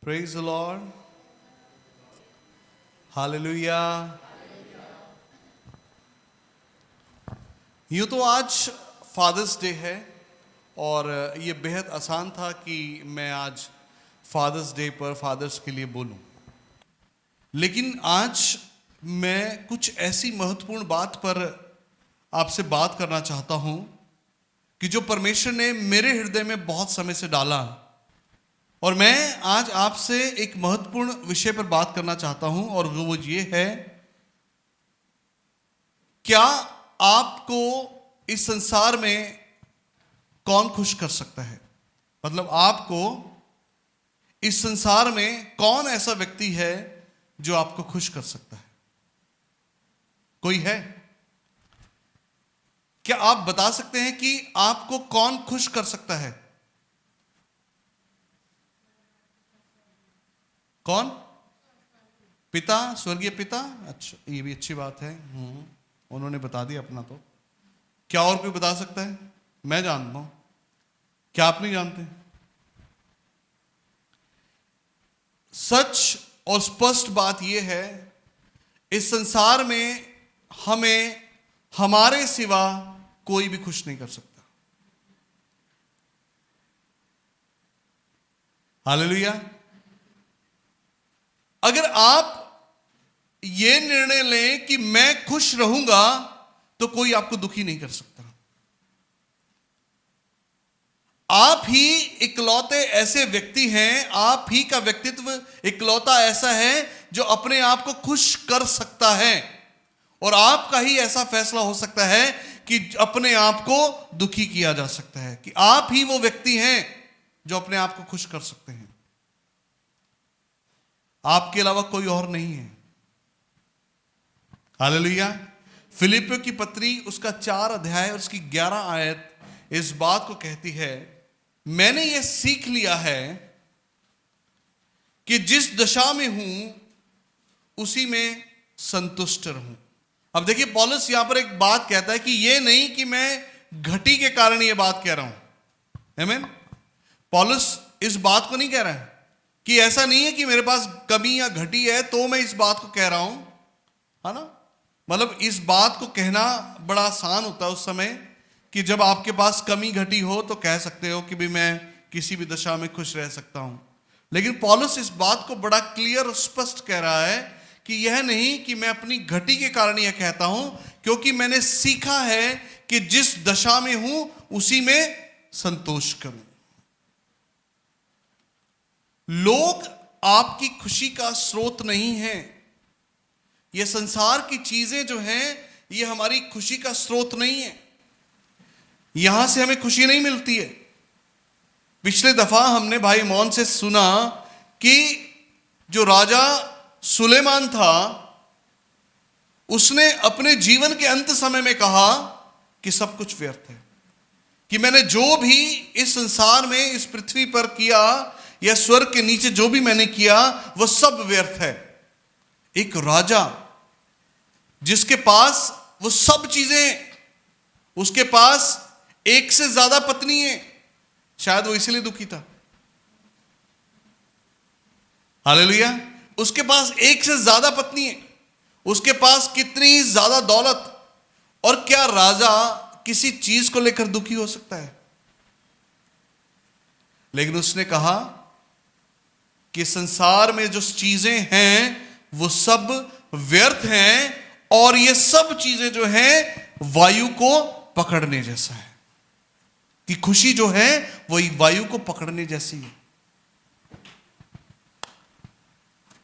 Praise the Lord. Hallelujah. यूँ तो आज फादर्स डे है और ये बेहद आसान था कि मैं आज फादर्स डे पर फादर्स के लिए बोलूं, लेकिन आज मैं कुछ ऐसी महत्वपूर्ण बात पर आपसे बात करना चाहता हूं कि जो परमेश्वर ने मेरे हृदय में बहुत समय से डाला, और मैं आज आपसे एक महत्वपूर्ण विषय पर बात करना चाहता हूं, और वो ये है, क्या आपको इस संसार में कौन खुश कर सकता है? मतलब आपको इस संसार में कौन ऐसा व्यक्ति है जो आपको खुश कर सकता है? कोई है? क्या आप बता सकते हैं कि आपको कौन खुश कर सकता है? कौन? पिता, स्वर्गीय पिता। अच्छा, ये भी अच्छी बात है। उन्होंने बता दिया अपना। तो क्या और कोई बता सकता है? मैं जानता हूं। क्या आप नहीं जानते? सच और स्पष्ट बात यह है, इस संसार में हमें हमारे सिवा कोई भी खुश नहीं कर सकता। हालेलुया। अगर आप ये निर्णय लें कि मैं खुश रहूंगा, तो कोई आपको दुखी नहीं कर सकता। आप ही इकलौते ऐसे व्यक्ति हैं, आप ही का व्यक्तित्व इकलौता ऐसा है जो अपने आप को खुश कर सकता है, और आपका ही ऐसा फैसला हो सकता है कि अपने आप को दुखी किया जा सकता है, कि आप ही वो व्यक्ति हैं जो अपने आप को खुश कर सकते हैं। आपके अलावा कोई और नहीं है। हालेलुया। फिलिपियों की पत्री उसका 4 अध्याय और उसकी 11 आयत इस बात को कहती है, मैंने यह सीख लिया है कि जिस दशा में हूं उसी में संतुष्ट रहूं। अब देखिए, पौलुस यहां पर एक बात कहता है कि यह नहीं कि मैं घटी के कारण यह बात कह रहा हूं। आमीन। पौलुस इस बात को नहीं कह रहा है कि ऐसा नहीं है कि मेरे पास कमी या घटी है तो मैं इस बात को कह रहा हूं, है ना। मतलब इस बात को कहना बड़ा आसान होता है उस समय कि जब आपके पास कमी घटी हो तो कह सकते हो कि भी मैं किसी भी दशा में खुश रह सकता हूं। लेकिन पौलुस इस बात को बड़ा क्लियर और स्पष्ट कह रहा है कि यह नहीं कि मैं अपनी घटी के कारण यह कहता हूं, क्योंकि मैंने सीखा है कि जिस दशा में हूं उसी में संतोष करूं। लोग आपकी खुशी का स्रोत नहीं है। ये संसार की चीजें जो हैं, ये हमारी खुशी का स्रोत नहीं है। यहां से हमें खुशी नहीं मिलती है। पिछले दफा हमने भाई मौन से सुना कि जो राजा सुलेमान था, उसने अपने जीवन के अंत समय में कहा कि सब कुछ व्यर्थ है, कि मैंने जो भी इस संसार में, इस पृथ्वी पर किया या स्वर्ग के नीचे जो भी मैंने किया, वह सब व्यर्थ है। एक राजा जिसके पास वो सब चीजें, उसके पास एक से ज्यादा पत्नी है, शायद वो इसलिए दुखी था। हालेलुया। उसके पास एक से ज्यादा पत्नी है, उसके पास कितनी ज्यादा दौलत, और क्या राजा किसी चीज को लेकर दुखी हो सकता है? लेकिन उसने कहा कि संसार में जो चीजें हैं वो सब व्यर्थ हैं, और ये सब चीजें जो हैं वायु को पकड़ने जैसा है, कि खुशी जो है वही वायु को पकड़ने जैसी है।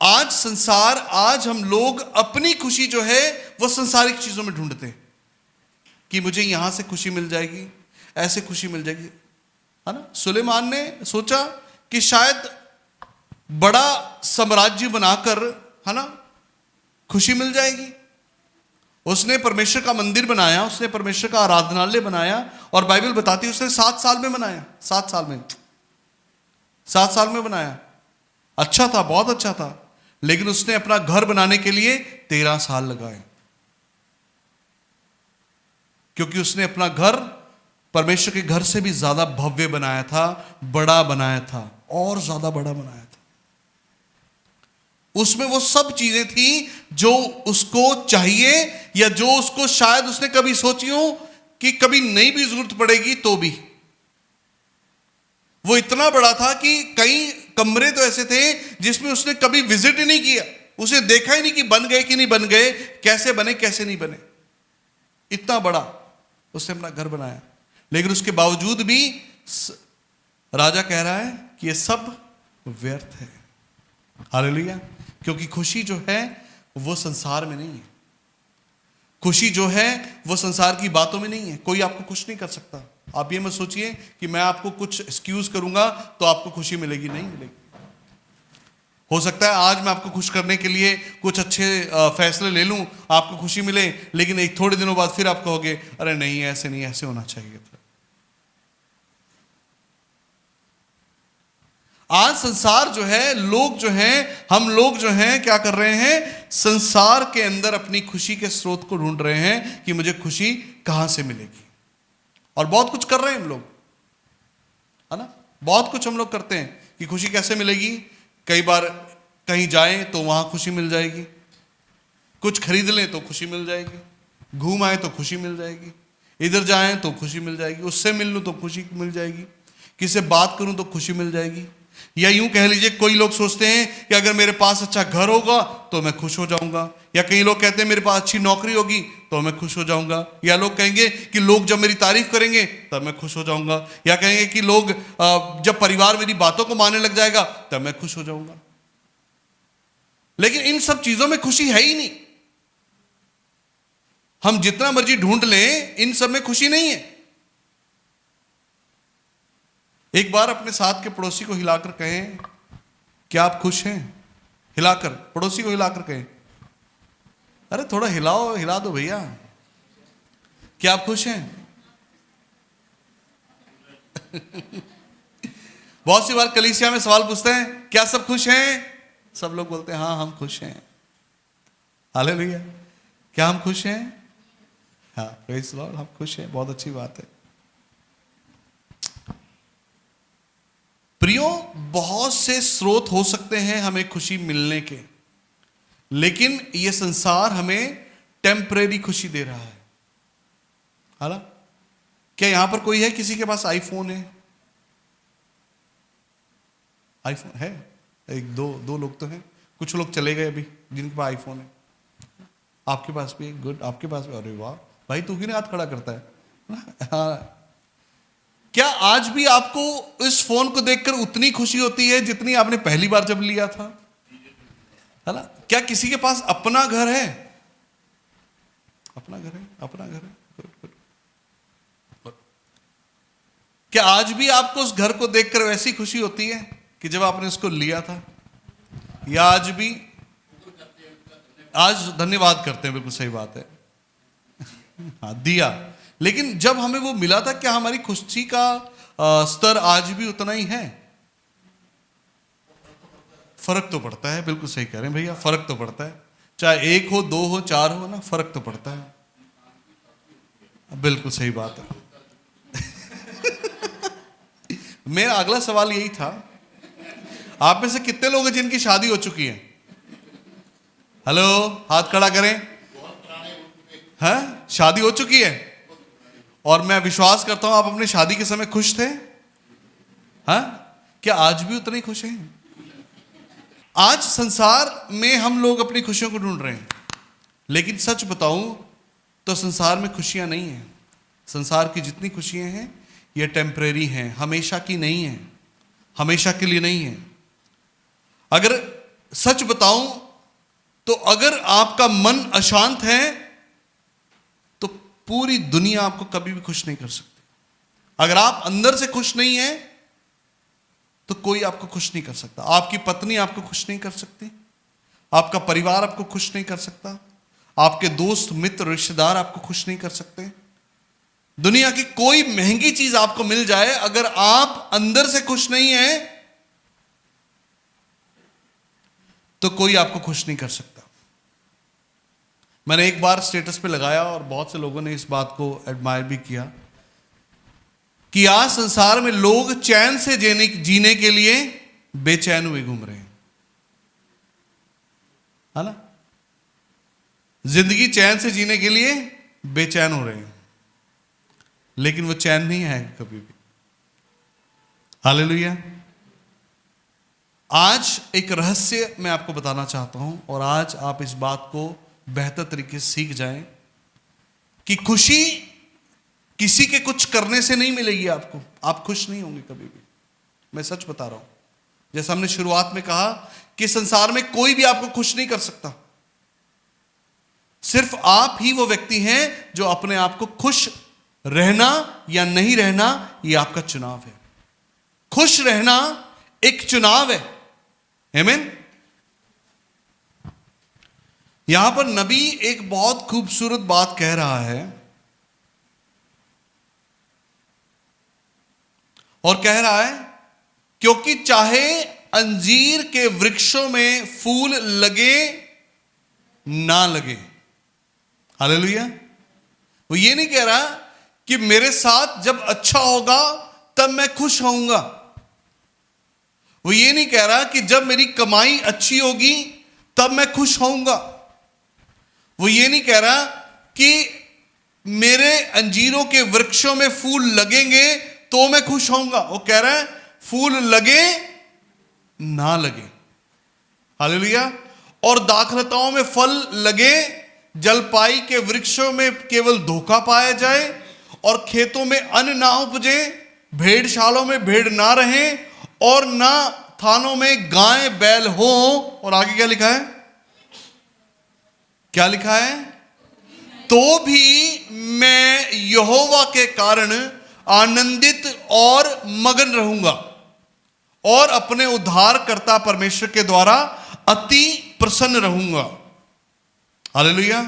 आज संसार, आज हम लोग अपनी खुशी जो है वो संसारिक चीजों में ढूंढते हैं कि मुझे यहां से खुशी मिल जाएगी, ऐसे खुशी मिल जाएगी, है ना। सुलेमान ने सोचा कि शायद बड़ा साम्राज्य बनाकर, है ना, खुशी मिल जाएगी। उसने परमेश्वर का मंदिर बनाया, उसने परमेश्वर का आराधनालय बनाया, और बाइबल बताती है उसने 7 साल में बनाया। 7 साल में बनाया। अच्छा था, बहुत अच्छा था। लेकिन उसने अपना घर बनाने के लिए 13 साल लगाए, क्योंकि उसने अपना घर परमेश्वर के घर से भी ज्यादा भव्य बनाया था, बड़ा बनाया था, और ज्यादा बड़ा बनाया था। उसमें वो सब चीजें थी जो उसको चाहिए, या जो उसको शायद उसने कभी सोची हो कि कभी नहीं भी जरूरत पड़ेगी तो भी। वो इतना बड़ा था कि कई कमरे तो ऐसे थे जिसमें उसने कभी विजिट ही नहीं किया, उसे देखा ही नहीं कि बन गए कि नहीं बन गए, कैसे बने कैसे नहीं बने। इतना बड़ा उसने अपना घर बनाया, लेकिन उसके बावजूद भी राजा कह रहा है कि ये सब व्यर्थ है। हालेलुया। क्योंकि खुशी जो है वो संसार में नहीं है, खुशी जो है वो संसार की बातों में नहीं है। कोई आपको खुश नहीं कर सकता। आप ये मत सोचिए कि मैं आपको कुछ एक्सक्यूज करूंगा तो आपको खुशी मिलेगी, नहीं मिलेगी। हो सकता है आज मैं आपको खुश करने के लिए कुछ अच्छे फैसले ले लूं, आपको खुशी मिले, लेकिन एक थोड़े दिनों बाद फिर आप कहोगे अरे नहीं ऐसे नहीं, ऐसे होना चाहिए था। आज संसार जो है, लोग जो हैं, हम लोग जो हैं क्या कर रहे हैं, संसार के अंदर अपनी खुशी के स्रोत को ढूंढ रहे हैं कि मुझे खुशी कहां से मिलेगी। और बहुत कुछ कर रहे हैं हम लोग, है ना, बहुत कुछ हम लोग करते हैं कि खुशी कैसे मिलेगी। कई बार कहीं जाएं तो वहां खुशी मिल जाएगी, कुछ खरीद लें तो खुशी मिल जाएगी, घूम आए तो खुशी मिल जाएगी, इधर जाएं तो खुशी मिल जाएगी, उससे मिल लूं तो खुशी मिल जाएगी, किसी से बात करूं तो खुशी मिल जाएगी। या यूं कह लीजिए, कोई लोग सोचते हैं कि अगर मेरे पास अच्छा घर होगा तो मैं खुश हो जाऊंगा, या कई लोग कहते हैं मेरे पास अच्छी नौकरी होगी तो मैं खुश हो जाऊंगा, या लोग कहेंगे कि लोग जब मेरी तारीफ करेंगे तब मैं खुश हो जाऊंगा, या कहेंगे कि लोग जब परिवार मेरी बातों को मानने लग जाएगा तब मैं खुश हो जाऊंगा। लेकिन इन सब चीजों में खुशी है ही नहीं। हम जितना मर्जी ढूंढ लें, इन सब में खुशी नहीं है। एक बार अपने साथ के पड़ोसी को हिलाकर कहें, क्या आप खुश हैं? हिलाकर, पड़ोसी को हिलाकर कहें, अरे थोड़ा हिलाओ, हिला दो भैया, क्या आप खुश हैं? बहुत सी बार कलीसिया में सवाल पूछते हैं, क्या सब खुश हैं? सब लोग बोलते हैं हाँ हम खुश हैं। हालेलुया। क्या हम खुश हैं? हाँ, प्रेज़ द लॉर्ड, हम खुश हैं, बहुत अच्छी बात है। प्रियो, बहुत से स्रोत हो सकते हैं हमें खुशी मिलने के, लेकिन यह संसार हमें टेम्परेरी खुशी दे रहा है। हाला, क्या यहां पर कोई है किसी के पास आईफोन है? आईफोन है? एक दो लोग तो हैं, कुछ लोग चले गए अभी जिनके पास आईफोन है। आपके पास भी? गुड, आपके पास भी। अरे वाह भाई, तू क्यों नहीं हाथ खड़ा करता है? हाँ। क्या आज भी आपको इस फोन को देखकर उतनी खुशी होती है जितनी आपने पहली बार जब लिया था? है ना? क्या किसी के पास अपना घर है? अपना घर है, अपना घर है। क्या आज भी आपको उस घर को देखकर वैसी खुशी होती है कि जब आपने उसको लिया था? या आज भी? आज धन्यवाद करते हैं, बिल्कुल सही बात है। हाँ, दिया, लेकिन जब हमें वो मिला था, क्या हमारी खुशी का स्तर आज भी उतना ही है? फर्क तो पड़ता है, बिल्कुल सही कह रहे हैं भैया, फर्क तो पड़ता है। चाहे एक हो, दो हो, चार हो ना, फर्क तो पड़ता है। बिल्कुल सही बात है। मेरा अगला सवाल यही था, आप में से कितने लोग हैं जिनकी शादी हो चुकी है? हेलो, हाथ खड़ा करें। हाँ, शादी हो चुकी है, और मैं विश्वास करता हूं आप अपनी शादी के समय खुश थे। हाँ, क्या आज भी उतने ही खुश हैं? आज संसार में हम लोग अपनी खुशियों को ढूंढ रहे हैं, लेकिन सच बताऊं तो संसार में खुशियां नहीं हैं। संसार की जितनी खुशियां हैं ये टेम्परेरी हैं, हमेशा की नहीं है, हमेशा के लिए नहीं है। अगर सच बताऊं तो अगर आपका मन अशांत है तो पूरी दुनिया आपको कभी भी खुश नहीं कर सकती। अगर आप अंदर से खुश नहीं हैं तो कोई आपको खुश नहीं कर सकता। आपकी पत्नी आपको खुश नहीं कर सकती, आपका परिवार आपको खुश नहीं कर सकता, आपके दोस्त मित्र रिश्तेदार आपको खुश नहीं कर सकते। दुनिया की कोई महंगी चीज आपको मिल जाए, अगर आप अंदर से खुश नहीं हैं तो कोई आपको खुश नहीं कर सकता। मैंने एक बार स्टेटस पे लगाया और बहुत से लोगों ने इस बात को एडमायर भी किया कि आज संसार में लोग चैन से जीने के लिए बेचैन हुए घूम रहे हैं। है ना। जिंदगी चैन से जीने के लिए बेचैन हो रहे हैं, लेकिन वो चैन नहीं आएगा कभी भी। हालेलुया। आज एक रहस्य मैं आपको बताना चाहता हूं, और आज आप इस बात को बेहतर तरीके से सीख जाएं कि खुशी किसी के कुछ करने से नहीं मिलेगी आपको। आप खुश नहीं होंगे कभी भी, मैं सच बता रहा हूं। जैसा हमने शुरुआत में कहा कि संसार में कोई भी आपको खुश नहीं कर सकता, सिर्फ आप ही वो व्यक्ति हैं जो अपने आप को खुश रहना या नहीं रहना, ये आपका चुनाव है। खुश रहना एक चुनाव है। आमीन। यहां पर नबी एक बहुत खूबसूरत बात कह रहा है, और कह रहा है क्योंकि चाहे अंजीर के वृक्षों में फूल लगे ना लगे। हालेलुया। वो ये नहीं कह रहा कि मेरे साथ जब अच्छा होगा तब मैं खुश होऊंगा। वो ये नहीं कह रहा कि जब मेरी कमाई अच्छी होगी तब मैं खुश होऊंगा। वो ये नहीं कह रहा कि मेरे अंजीरों के वृक्षों में फूल लगेंगे तो मैं खुश होऊंगा। वो कह रहा है फूल लगे ना लगे। हालेलुया। और दाखलताओं में फल लगे, जलपाई के वृक्षों में केवल धोखा पाया जाए, और खेतों में अन्न ना उपजे, भेड़शालों में भेड़ ना रहे, और ना थानों में गाय बैल हो। और आगे क्या लिखा है? क्या लिखा है? तो भी मैं यहोवा के कारण आनंदित और मगन रहूंगा, और अपने उद्धारकर्ता परमेश्वर के द्वारा अति प्रसन्न रहूंगा। हालेलुया।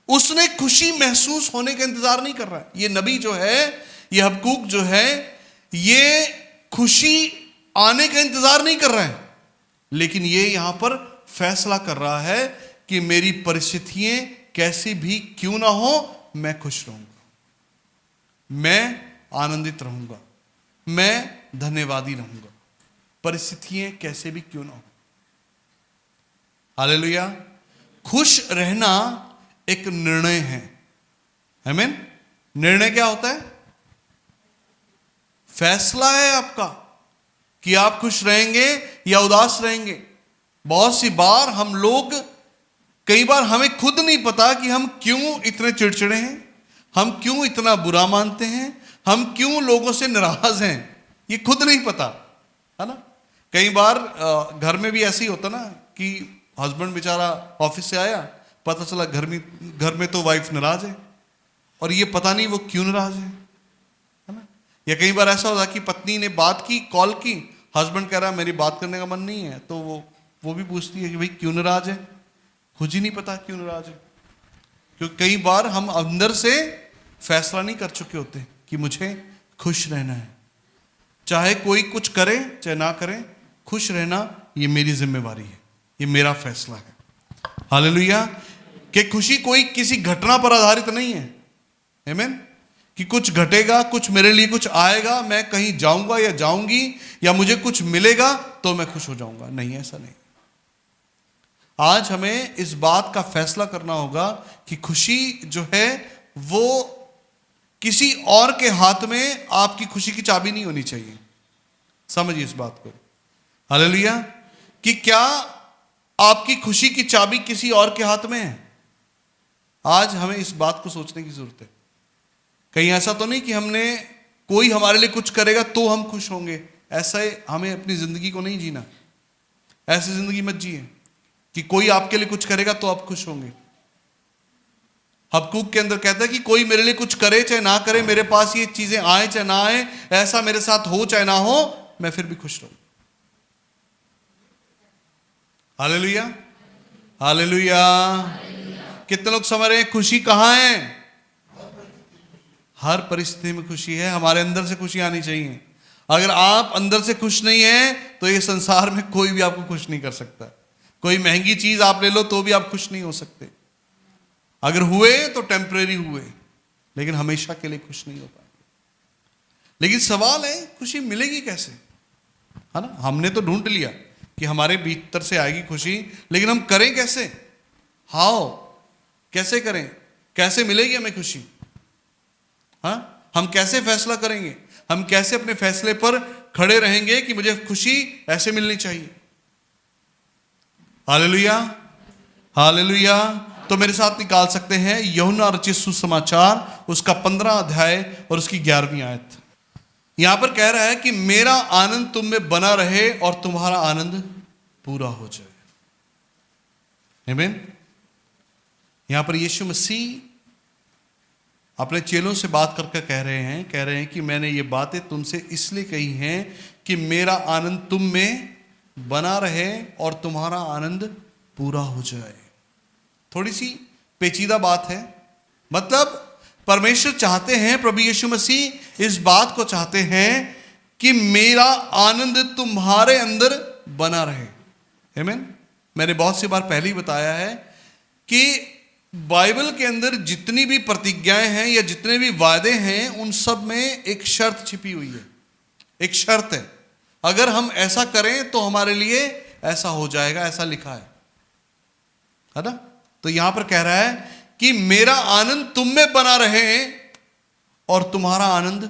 उसने खुशी महसूस होने का इंतजार नहीं कर रहा है। ये नबी जो है, ये हबक्कूक जो है, ये खुशी आने का इंतजार नहीं कर रहा है, लेकिन ये यहां पर फैसला कर रहा है कि मेरी परिस्थितियां कैसी भी क्यों ना हो, मैं खुश रहूंगा, मैं आनंदित रहूंगा, मैं धन्यवादी रहूंगा, परिस्थितियां कैसे भी क्यों ना हो। हालेलुया। खुश रहना एक निर्णय है। आमीन। निर्णय क्या होता है? फैसला है आपका कि आप खुश रहेंगे या उदास रहेंगे। बहुत सी बार हम लोग, कई बार हमें खुद नहीं पता कि हम क्यों इतने चिड़चिड़े हैं, हम क्यों इतना बुरा मानते हैं, हम क्यों लोगों से नाराज हैं, ये खुद नहीं पता, है ना। कई बार घर में भी ऐसे ही होता ना कि हस्बैंड बेचारा ऑफिस से आया, पता चला घर में तो वाइफ नाराज है, और ये पता नहीं वो क्यों नाराज है ना। या कई बार ऐसा होता कि पत्नी ने बात की, कॉल की, हस्बैंड कह रहा है मेरी बात करने का मन नहीं है, तो वो भी पूछती है कि भाई क्यों नाराज है, खुद ही नहीं पता क्यों नाराज है। क्योंकि कई बार हम अंदर से फैसला नहीं कर चुके होते कि मुझे खुश रहना है, चाहे कोई कुछ करे चाहे ना करे, खुश रहना ये मेरी जिम्मेवारी है, ये मेरा फैसला है। हालेलुया। कि खुशी कोई किसी घटना पर आधारित नहीं है। आमीन। कि कुछ घटेगा, कुछ मेरे लिए कुछ आएगा, मैं कहीं जाऊंगा या जाऊंगी, या मुझे कुछ मिलेगा तो मैं खुश हो जाऊंगा, नहीं, ऐसा नहीं। आज हमें इस बात का फैसला करना होगा कि खुशी जो है वो किसी और के हाथ में आपकी खुशी की चाबी नहीं होनी चाहिए। समझिए इस बात को। हालेलुया। कि क्या आपकी खुशी की चाबी किसी और के हाथ में है? आज हमें इस बात को सोचने की जरूरत है। कहीं ऐसा तो नहीं कि हमने, कोई हमारे लिए कुछ करेगा तो हम खुश होंगे, ऐसा हमें अपनी जिंदगी को नहीं जीना। ऐसी जिंदगी मत जिए कि कोई आपके लिए कुछ करेगा तो आप खुश होंगे। हबक्कूक के अंदर कहता है कि कोई मेरे लिए कुछ करे चाहे ना करे, मेरे पास ये चीजें आए चाहे ना आए, ऐसा मेरे साथ हो चाहे ना हो, मैं फिर भी खुश रहूं। हालेलुया। हालेलुया। कितने लोग समझ रहे हैं खुशी कहां है? हर परिस्थिति में खुशी है। हमारे अंदर से खुशी आनी चाहिए। अगर आप अंदर से खुश नहीं हैं तो ये संसार में कोई भी आपको खुश नहीं कर सकता। कोई महंगी चीज आप ले लो तो भी आप खुश नहीं हो सकते। अगर हुए तो टेम्परेरी हुए, लेकिन हमेशा के लिए खुश नहीं हो पाएंगे। लेकिन सवाल है खुशी मिलेगी कैसे, है ना। हमने तो ढूंढ लिया कि हमारे भीतर से आएगी खुशी, लेकिन हम करें कैसे? हाउ, कैसे करें? कैसे मिलेगी हमें खुशी? हाँ, हम कैसे फैसला करेंगे? हम कैसे अपने फैसले पर खड़े रहेंगे कि मुझे खुशी ऐसे मिलनी चाहिए? Hallelujah, hallelujah. तो मेरे साथ निकाल सकते हैं यूहन्ना रचित सुसमाचार, उसका 15 अध्याय और उसकी 11वीं आयत। यहां पर कह रहा है कि मेरा आनंद तुम में बना रहे और तुम्हारा आनंद पूरा हो जाए। आमीन। यहां पर यीशु मसीह अपने चेलों से बात करके कह रहे हैं कि मैंने ये बातें तुमसे इसलिए कही हैं कि मेरा आनंद तुम में बना रहे और तुम्हारा आनंद पूरा हो जाए। थोड़ी सी पेचीदा बात है, मतलब परमेश्वर चाहते हैं, प्रभु यीशु मसीह इस बात को चाहते हैं कि मेरा आनंद तुम्हारे अंदर बना रहे। आमीन। मैंने बहुत सी बार पहले ही बताया है कि बाइबल के अंदर जितनी भी प्रतिज्ञाएं हैं या जितने भी वादे हैं, उन सब में एक शर्त छिपी हुई है। एक शर्त है, अगर हम ऐसा करें तो हमारे लिए ऐसा हो जाएगा, ऐसा लिखा है ना। तो यहां पर कह रहा है कि मेरा आनंद तुम में बना रहे और तुम्हारा आनंद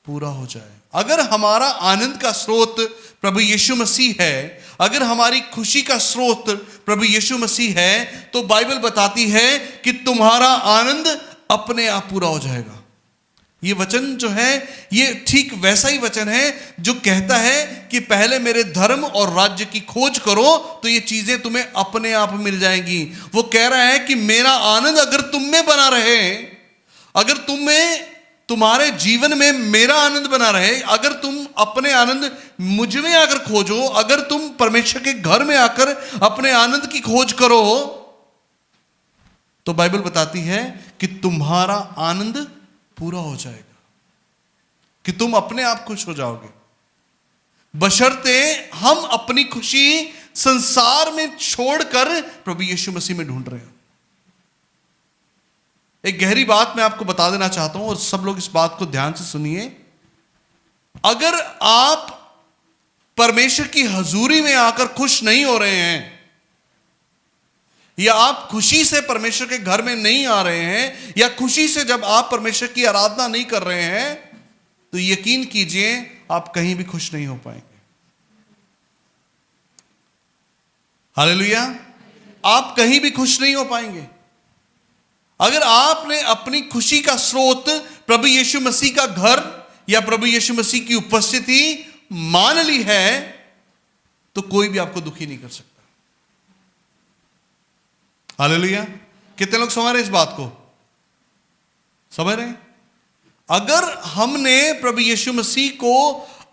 पूरा हो जाए। अगर हमारा आनंद का स्रोत प्रभु यीशु मसीह है, अगर हमारी खुशी का स्रोत प्रभु यीशु मसीह है, तो बाइबल बताती है कि तुम्हारा आनंद अपने आप पूरा हो जाएगा। ये वचन जो है, ये ठीक वैसा ही वचन है जो कहता है कि पहले मेरे धर्म और राज्य की खोज करो तो ये चीजें तुम्हें अपने आप मिल जाएंगी। वो कह रहा है कि मेरा आनंद अगर तुम में बना रहे, अगर तुम्हारे जीवन में मेरा आनंद बना रहे, अगर तुम अपने आनंद मुझ में आकर खोजो, अगर तुम परमेश्वर के घर में आकर अपने आनंद की खोज करो, तो बाइबल बताती है कि तुम्हारा आनंद पूरा हो जाएगा, कि तुम अपने आप खुश हो जाओगे, बशर्ते हम अपनी खुशी संसार में छोड़कर प्रभु यीशु मसीह में ढूंढ रहे हैं। एक गहरी बात मैं आपको बता देना चाहता हूं और सब लोग इस बात को ध्यान से सुनिए। अगर आप परमेश्वर की हजूरी में आकर खुश नहीं हो रहे हैं, या आप खुशी से परमेश्वर के घर में नहीं आ रहे हैं, या खुशी से जब आप परमेश्वर की आराधना नहीं कर रहे हैं, तो यकीन कीजिए आप कहीं भी खुश नहीं हो पाएंगे। हालेलुया। आप कहीं भी खुश नहीं हो पाएंगे। अगर आपने अपनी खुशी का स्रोत प्रभु यीशु मसीह का घर या प्रभु यीशु मसीह की उपस्थिति मान ली है, तो कोई भी आपको दुखी नहीं कर सकता। हालेलुया। कितने लोग समझ रहे इस बात को? समझ रहे हैं? अगर हमने प्रभु यीशु मसीह को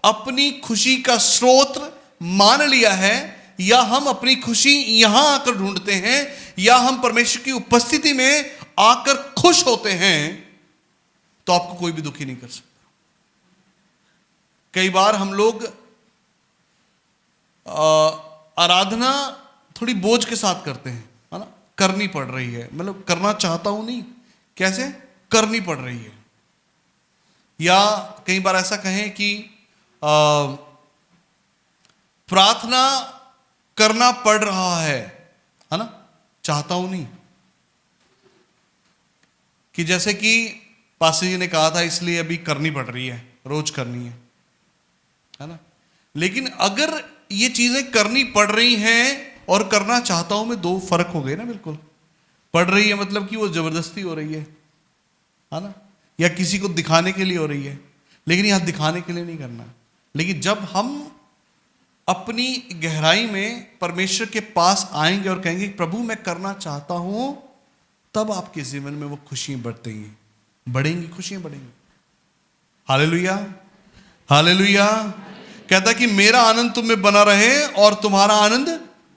अपनी खुशी का स्रोत मान लिया है, या हम अपनी खुशी यहां आकर ढूंढते हैं, या हम परमेश्वर की उपस्थिति में आकर खुश होते हैं, तो आपको कोई भी दुखी नहीं कर सकता। कई बार हम लोग आराधना थोड़ी बोझ के साथ करते हैं, है ना, करनी पड़ रही है, मतलब करना चाहता हूं नहीं, कैसे करनी पड़ रही है। या कई बार ऐसा कहें कि प्रार्थना करना पड़ रहा है ना, चाहता हूं नहीं। कि जैसे कि पास्टर जी ने कहा था, इसलिए अभी करनी पड़ रही है, रोज करनी है ना। लेकिन अगर ये चीजें करनी पड़ रही हैं और करना चाहता हूं मैं, दो फर्क हो गए ना। बिल्कुल पड़ रही है मतलब कि वो जबरदस्ती हो रही है ना, या किसी को दिखाने के लिए हो रही है, लेकिन यहां दिखाने के लिए नहीं करना। लेकिन जब हम अपनी गहराई में परमेश्वर के पास आएंगे और कहेंगे प्रभु मैं करना चाहता हूं, तब आपके जीवन में वो खुशियां बढ़ेंगी, खुशियां बढ़ेंगी। Hallelujah, hallelujah. कहता कि मेरा आनंद तुम में बना रहे और तुम्हारा आनंद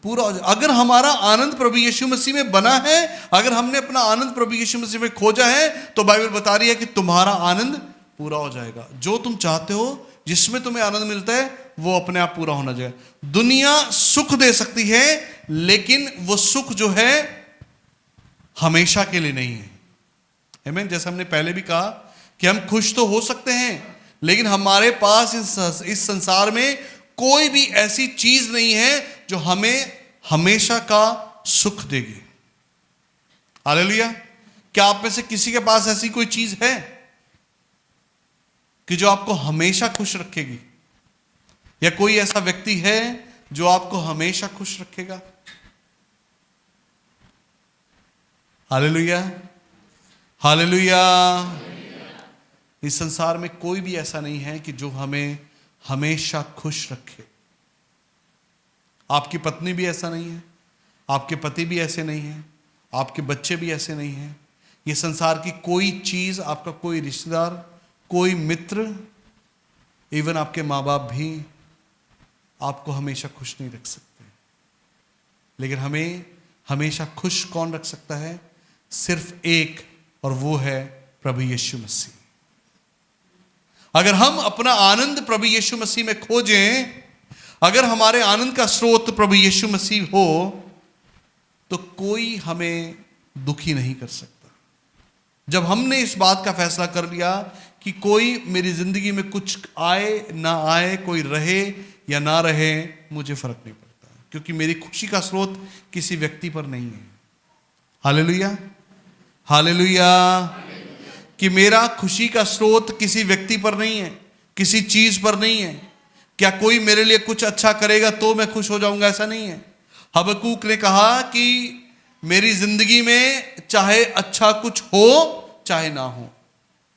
पूरा हो जाए। अगर हमारा आनंद प्रभु यीशु मसीह में बना है, अगर हमने अपना आनंद प्रभु यीशु मसीह में खोजा है, तो बाइबल बता रही है कि तुम्हारा आनंद पूरा हो जाएगा। जो तुम चाहते हो, जिसमें तुम्हें आनंद मिलता है, वो अपने आप पूरा होना चाहिए। दुनिया सुख दे सकती है, लेकिन वो सुख जो है हमेशा के लिए नहीं है। आमीन। जैसे हमने पहले भी कहा कि हम खुश तो हो सकते हैं, लेकिन हमारे पास इस संसार में कोई भी ऐसी चीज नहीं है जो हमें हमेशा का सुख देगी। हालेलुया। क्या आप में से किसी के पास ऐसी कोई चीज है कि जो आपको हमेशा खुश रखेगी? या कोई ऐसा व्यक्ति है जो आपको हमेशा खुश रखेगा? Hallelujah, hallelujah. इस संसार में कोई भी ऐसा नहीं है कि जो हमें हमेशा खुश रखे। आपकी पत्नी भी ऐसा नहीं है, आपके पति भी ऐसे नहीं है, आपके बच्चे भी ऐसे नहीं हैं। ये संसार की कोई चीज, आपका कोई रिश्तेदार, कोई मित्र, इवन आपके माँ बाप भी आपको हमेशा खुश नहीं रख सकते। लेकिन हमें हमेशा खुश कौन रख सकता है? सिर्फ एक, और वो है प्रभु यीशु मसीह। अगर हम अपना आनंद प्रभु यीशु मसीह में खोजें, अगर हमारे आनंद का स्रोत प्रभु यीशु मसीह हो, तो कोई हमें दुखी नहीं कर सकता। जब हमने इस बात का फैसला कर लिया कि कोई मेरी जिंदगी में कुछ आए ना आए, कोई रहे या ना रहे, मुझे फर्क नहीं पड़ता, क्योंकि मेरी खुशी का स्रोत किसी व्यक्ति पर नहीं है। Hallelujah, hallelujah. कि मेरा खुशी का स्रोत किसी व्यक्ति पर नहीं है, किसी चीज पर नहीं है। क्या कोई मेरे लिए कुछ अच्छा करेगा तो मैं खुश हो जाऊंगा? ऐसा नहीं है। हबक्कूक ने कहा कि मेरी जिंदगी में चाहे अच्छा कुछ हो चाहे ना हो,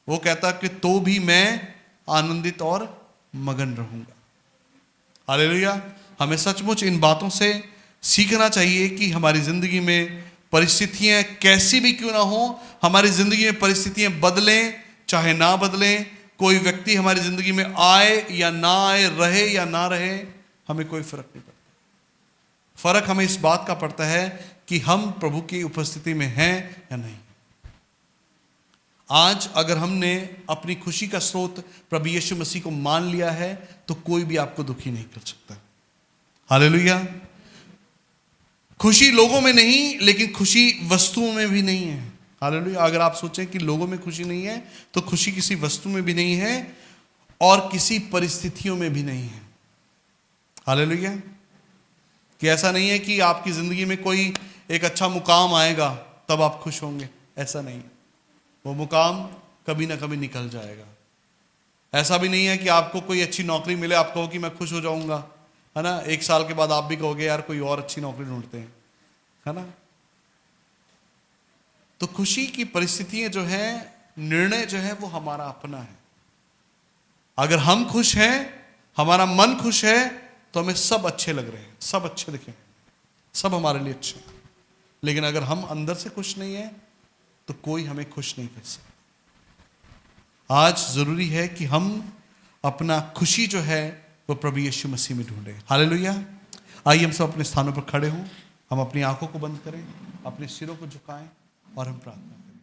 वो कहता कि तो भी मैं आनंदित और मगन रहूंगा। हालेलुया। हमें सचमुच इन बातों से सीखना चाहिए कि हमारी जिंदगी में परिस्थितियां कैसी भी क्यों ना हो, हमारी जिंदगी में परिस्थितियां बदलें चाहे ना बदलें, कोई व्यक्ति हमारी जिंदगी में आए या ना आए, रहे या ना रहे, हमें कोई फर्क नहीं पड़ता। फर्क हमें इस बात का पड़ता है कि हम प्रभु की उपस्थिति में हैं या नहीं। आज अगर हमने अपनी खुशी का स्रोत प्रभु यीशु मसीह को मान लिया है, तो कोई भी आपको दुखी नहीं कर सकता। हालेलुया। खुशी लोगों में नहीं, लेकिन खुशी वस्तुओं में भी नहीं है। हालेलुया। अगर आप सोचें कि लोगों में खुशी नहीं है, तो खुशी किसी वस्तु में भी नहीं है और किसी परिस्थितियों में भी नहीं है। हालेलुया। कि ऐसा नहीं है कि आपकी जिंदगी में कोई एक अच्छा मुकाम आएगा तब आप खुश होंगे, ऐसा नहीं। वो मुकाम कभी ना कभी निकल जाएगा। ऐसा भी नहीं है कि आपको कोई अच्छी नौकरी मिले, आप कहो कि मैं खुश हो जाऊंगा, है ना। एक साल के बाद आप भी कहोगे यार कोई और अच्छी नौकरी ढूंढते हैं, है ना। तो खुशी की परिस्थितियां जो है, निर्णय जो है, वो हमारा अपना है। अगर हम खुश हैं, हमारा मन खुश है, तो हमें सब अच्छे लग रहे हैं, सब अच्छे दिखे, सब हमारे लिए अच्छे हैं। लेकिन अगर हम अंदर से खुश नहीं है, तो कोई हमें खुश नहीं कर सकता। आज जरूरी है कि हम अपना खुशी जो है वो प्रभु यीशु मसीह में ढूंढे। हालेलुया। आइए हम सब अपने स्थानों पर खड़े हों, हम अपनी आंखों को बंद करें, अपने सिरों को झुकाएं और हम प्रार्थना करें।